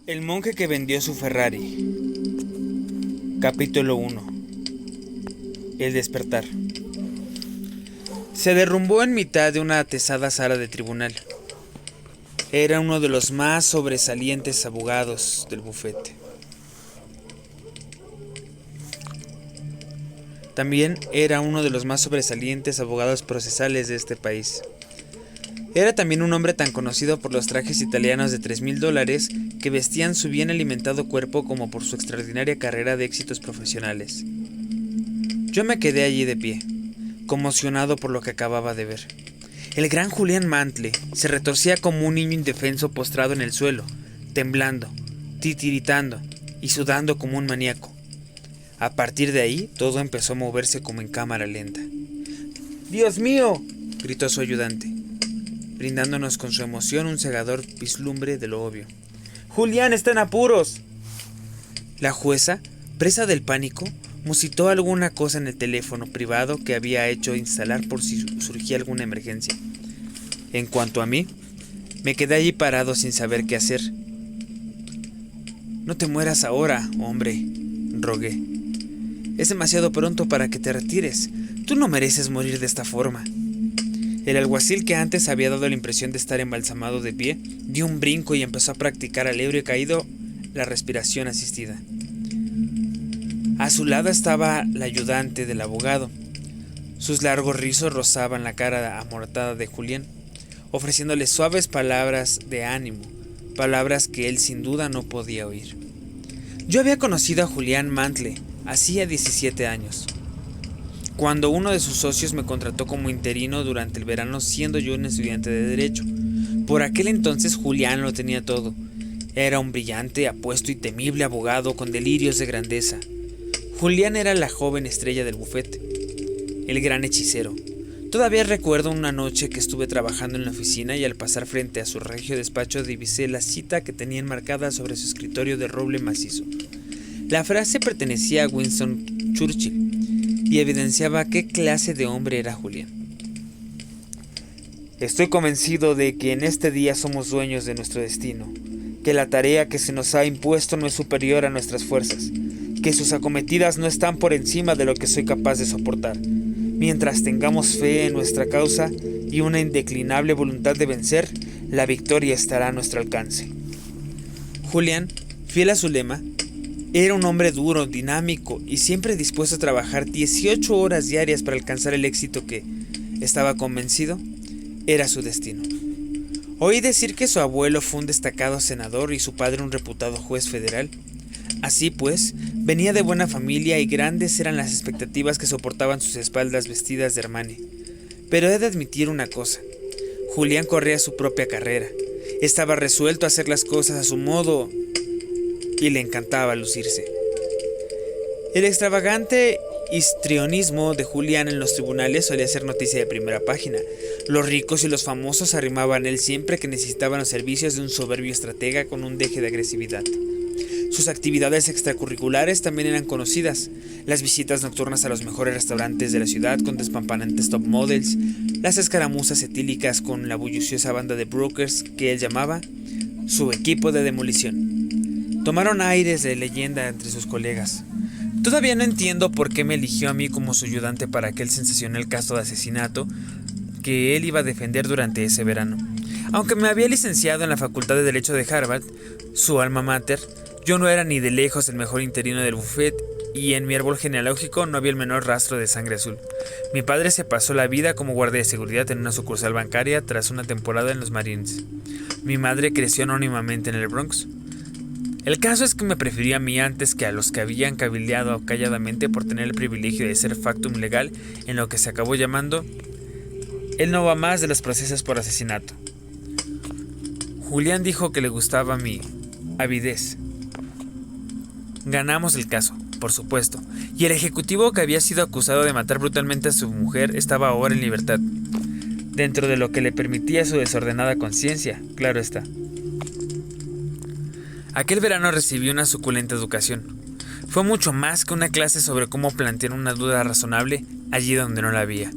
El monje que vendió su Ferrari. Capítulo 1. El despertar. Se derrumbó en mitad de una atesada sala de tribunal. Era uno de los más sobresalientes abogados del bufete. También era uno de los más sobresalientes abogados procesales de este país. Era también un hombre tan conocido por los trajes italianos de $3,000 que vestían su bien alimentado cuerpo como por su extraordinaria carrera de éxitos profesionales. Yo me quedé allí de pie, conmocionado por lo que acababa de ver. El gran Julián Mantle se retorcía como un niño indefenso postrado en el suelo, temblando, titiritando y sudando como un maníaco. A partir de ahí, todo empezó a moverse como en cámara lenta. ¡Dios mío!, gritó su ayudante, brindándonos con su emoción un cegador vislumbre de lo obvio. ¡Julián está en apuros! La jueza, presa del pánico, musitó alguna cosa en el teléfono privado que había hecho instalar por si surgía alguna emergencia. En cuanto a mí, me quedé allí parado sin saber qué hacer. «No te mueras ahora, hombre», rogué. «Es demasiado pronto para que te retires. Tú no mereces morir de esta forma». El alguacil, que antes había dado la impresión de estar embalsamado de pie, dio un brinco y empezó a practicar al ebrio caído la respiración asistida. A su lado estaba la ayudante del abogado. Sus largos rizos rozaban la cara amortada de Julián, ofreciéndole suaves palabras de ánimo, palabras que él sin duda no podía oír. Yo había conocido a Julián Mantle hacía 17 años. Cuando uno de sus socios me contrató como interino durante el verano, siendo yo un estudiante de Derecho. Por aquel entonces Julián lo tenía todo. Era un brillante, apuesto y temible abogado con delirios de grandeza. Julián era la joven estrella del bufete, el gran hechicero. Todavía recuerdo una noche que estuve trabajando en la oficina y al pasar frente a su regio despacho divisé la cita que tenía enmarcada sobre su escritorio de roble macizo. La frase pertenecía a Winston Churchill y evidenciaba qué clase de hombre era Julián. «Estoy convencido de que en este día somos dueños de nuestro destino, que la tarea que se nos ha impuesto no es superior a nuestras fuerzas, que sus acometidas no están por encima de lo que soy capaz de soportar. Mientras tengamos fe en nuestra causa y una indeclinable voluntad de vencer, la victoria estará a nuestro alcance». Julián, fiel a su lema, era un hombre duro, dinámico y siempre dispuesto a trabajar 18 horas diarias para alcanzar el éxito que, estaba convencido, era su destino. Oí decir que su abuelo fue un destacado senador y su padre un reputado juez federal. Así pues, venía de buena familia y grandes eran las expectativas que soportaban sus espaldas vestidas de Armani. Pero he de admitir una cosa: Julián corría su propia carrera. Estaba resuelto a hacer las cosas a su modo y le encantaba lucirse. El extravagante histrionismo de Julián en los tribunales solía ser noticia de primera página. Los ricos y los famosos se arrimaban a él siempre que necesitaban los servicios de un soberbio estratega con un deje de agresividad. Sus actividades extracurriculares también eran conocidas: las visitas nocturnas a los mejores restaurantes de la ciudad con despampanantes top models, las escaramuzas etílicas con la bulliciosa banda de brokers que él llamaba su equipo de demolición. Tomaron aires de leyenda entre sus colegas. Todavía no entiendo por qué me eligió a mí como su ayudante para aquel sensacional caso de asesinato que él iba a defender durante ese verano. Aunque me había licenciado en la Facultad de Derecho de Harvard, su alma mater, yo no era ni de lejos el mejor interino del buffet y en mi árbol genealógico no había el menor rastro de sangre azul. Mi padre se pasó la vida como guardia de seguridad en una sucursal bancaria tras una temporada en los Marines. Mi madre creció anónimamente en el Bronx. El caso es que me prefería a mí antes que a los que habían cabildeado calladamente por tener el privilegio de ser factum legal en lo que se acabó llamando el no va más de los procesos por asesinato. Julián dijo que le gustaba mi avidez. Ganamos el caso, por supuesto, y el ejecutivo que había sido acusado de matar brutalmente a su mujer estaba ahora en libertad, dentro de lo que le permitía su desordenada conciencia, claro está. Aquel verano recibí una suculenta educación. Fue mucho más que una clase sobre cómo plantear una duda razonable allí donde no la había.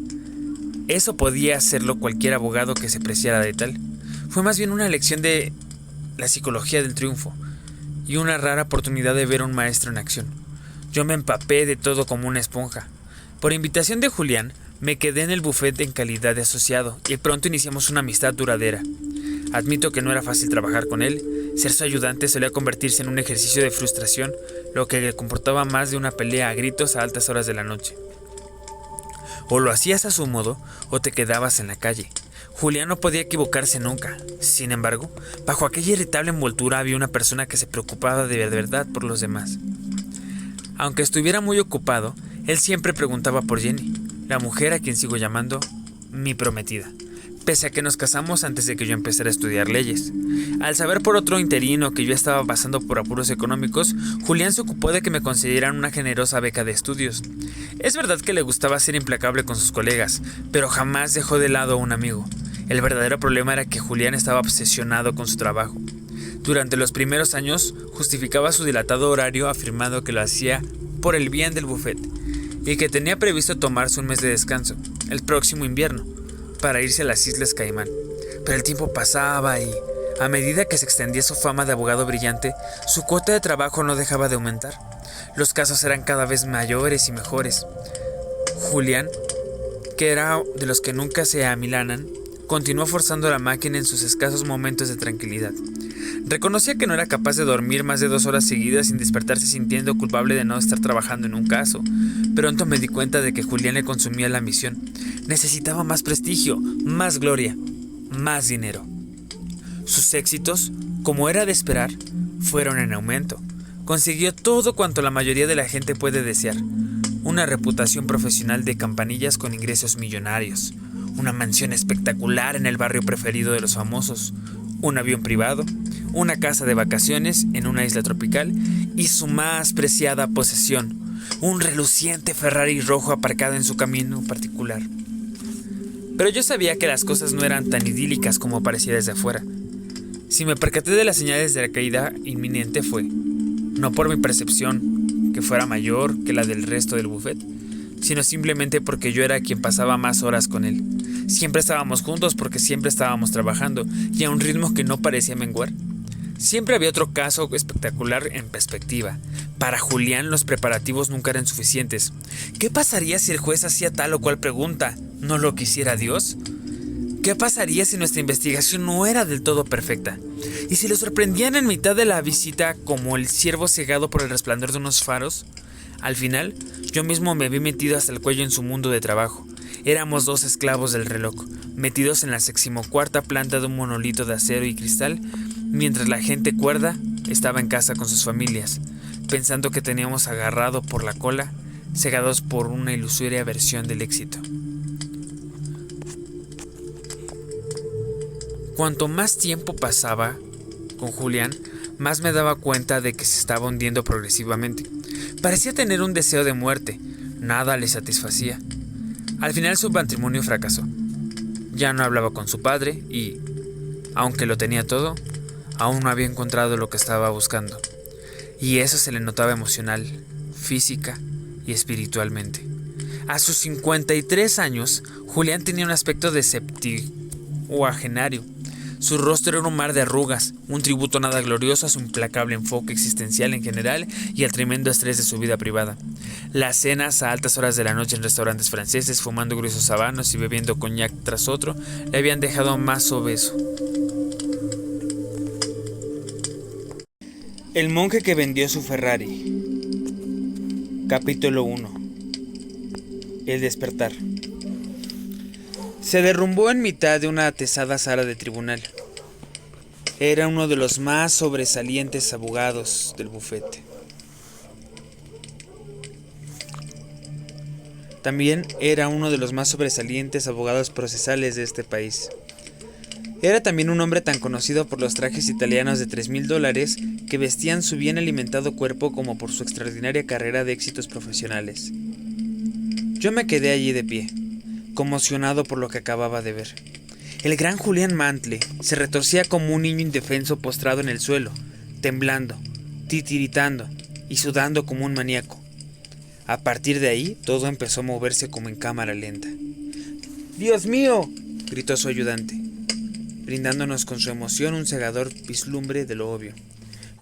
Eso podía hacerlo cualquier abogado que se preciara de tal. Fue más bien una lección de la psicología del triunfo. y una rara oportunidad de ver a un maestro en acción. Yo me empapé de todo como una esponja. Por invitación de Julián, me quedé en el buffet en calidad de asociado y pronto iniciamos una amistad duradera. Admito que no era fácil trabajar con él. Ser su ayudante solía convertirse en un ejercicio de frustración, lo que le comportaba más de una pelea a gritos a altas horas de la noche. O lo hacías a su modo, o te quedabas en la calle. Julián no podía equivocarse nunca. Sin embargo, bajo aquella irritable envoltura había una persona que se preocupaba de verdad por los demás. Aunque estuviera muy ocupado, él siempre preguntaba por Jenny, la mujer a quien sigo llamando mi prometida, pese a que nos casamos antes de que yo empezara a estudiar leyes. Al saber por otro interino que yo estaba pasando por apuros económicos, Julián se ocupó de que me concedieran una generosa beca de estudios. Es verdad que le gustaba ser implacable con sus colegas, pero jamás dejó de lado a un amigo. El verdadero problema era que Julián estaba obsesionado con su trabajo. Durante los primeros años, justificaba su dilatado horario afirmando que lo hacía por el bien del buffet y que tenía previsto tomarse un mes de descanso, el próximo invierno, para irse a las Islas Caimán. Pero el tiempo pasaba y, a medida que se extendía su fama de abogado brillante, su cuota de trabajo no dejaba de aumentar. Los casos eran cada vez mayores y mejores. Julián, que era de los que nunca se amilanan, continuó forzando la máquina en sus escasos momentos de tranquilidad. Reconocía que no era capaz de dormir más de 2 horas seguidas sin despertarse sintiendo culpable de no estar trabajando en un caso. Pronto me di cuenta de que Julián le consumía la misión. Necesitaba más prestigio, más gloria, más dinero. Sus éxitos, como era de esperar, fueron en aumento. Consiguió todo cuanto la mayoría de la gente puede desear. Una reputación profesional de campanillas con ingresos millonarios, una mansión espectacular en el barrio preferido de los famosos, un avión privado, una casa de vacaciones en una isla tropical y su más preciada posesión, un reluciente Ferrari rojo aparcado en su camino particular. Pero yo sabía que las cosas no eran tan idílicas como parecía desde afuera. Si me percaté de las señales de la caída inminente fue, no por mi percepción, que fuera mayor que la del resto del buffet, sino simplemente porque yo era quien pasaba más horas con él. Siempre estábamos juntos porque siempre estábamos trabajando y a un ritmo que no parecía menguar. Siempre había otro caso espectacular en perspectiva. Para Julián los preparativos nunca eran suficientes. ¿Qué pasaría si el juez hacía tal o cual pregunta? ¿No lo quisiera Dios? ¿Qué pasaría si nuestra investigación no era del todo perfecta? ¿Y si lo sorprendían en mitad de la visita como el ciervo cegado por el resplandor de unos faros? Al final, yo mismo me vi metido hasta el cuello en su mundo de trabajo. Éramos 2 esclavos del reloj, metidos en la 64ª planta de un monolito de acero y cristal, mientras la gente cuerda estaba en casa con sus familias, pensando que teníamos agarrado por la cola, cegados por una ilusoria versión del éxito. Cuanto más tiempo pasaba con Julián, más me daba cuenta de que se estaba hundiendo progresivamente. Parecía tener un deseo de muerte, nada le satisfacía. Al final su matrimonio fracasó. Ya no hablaba con su padre y, aunque lo tenía todo, aún no había encontrado lo que estaba buscando. Y eso se le notaba emocional, física y espiritualmente. A sus 53 años, Julián tenía un aspecto de septuagenario. Su rostro era un mar de arrugas, un tributo nada glorioso a su implacable enfoque existencial en general y al tremendo estrés de su vida privada. Las cenas a altas horas de la noche en restaurantes franceses, fumando gruesos habanos y bebiendo coñac tras otro, le habían dejado más obeso. El monje que vendió su Ferrari. Capítulo 1. El despertar. Se derrumbó en mitad de una atesada sala de tribunal. Era uno de los más sobresalientes abogados del bufete. También era uno de los más sobresalientes abogados procesales de este país. Era también un hombre tan conocido por los trajes italianos de $3,000 que vestían su bien alimentado cuerpo como por su extraordinaria carrera de éxitos profesionales. Yo me quedé allí de pie, conmocionado por lo que acababa de ver. El gran Julián Mantle se retorcía como un niño indefenso postrado en el suelo, temblando, titiritando y sudando como un maníaco. A partir de ahí, todo empezó a moverse como en cámara lenta. ¡Dios mío!, gritó su ayudante, brindándonos con su emoción un cegador vislumbre de lo obvio.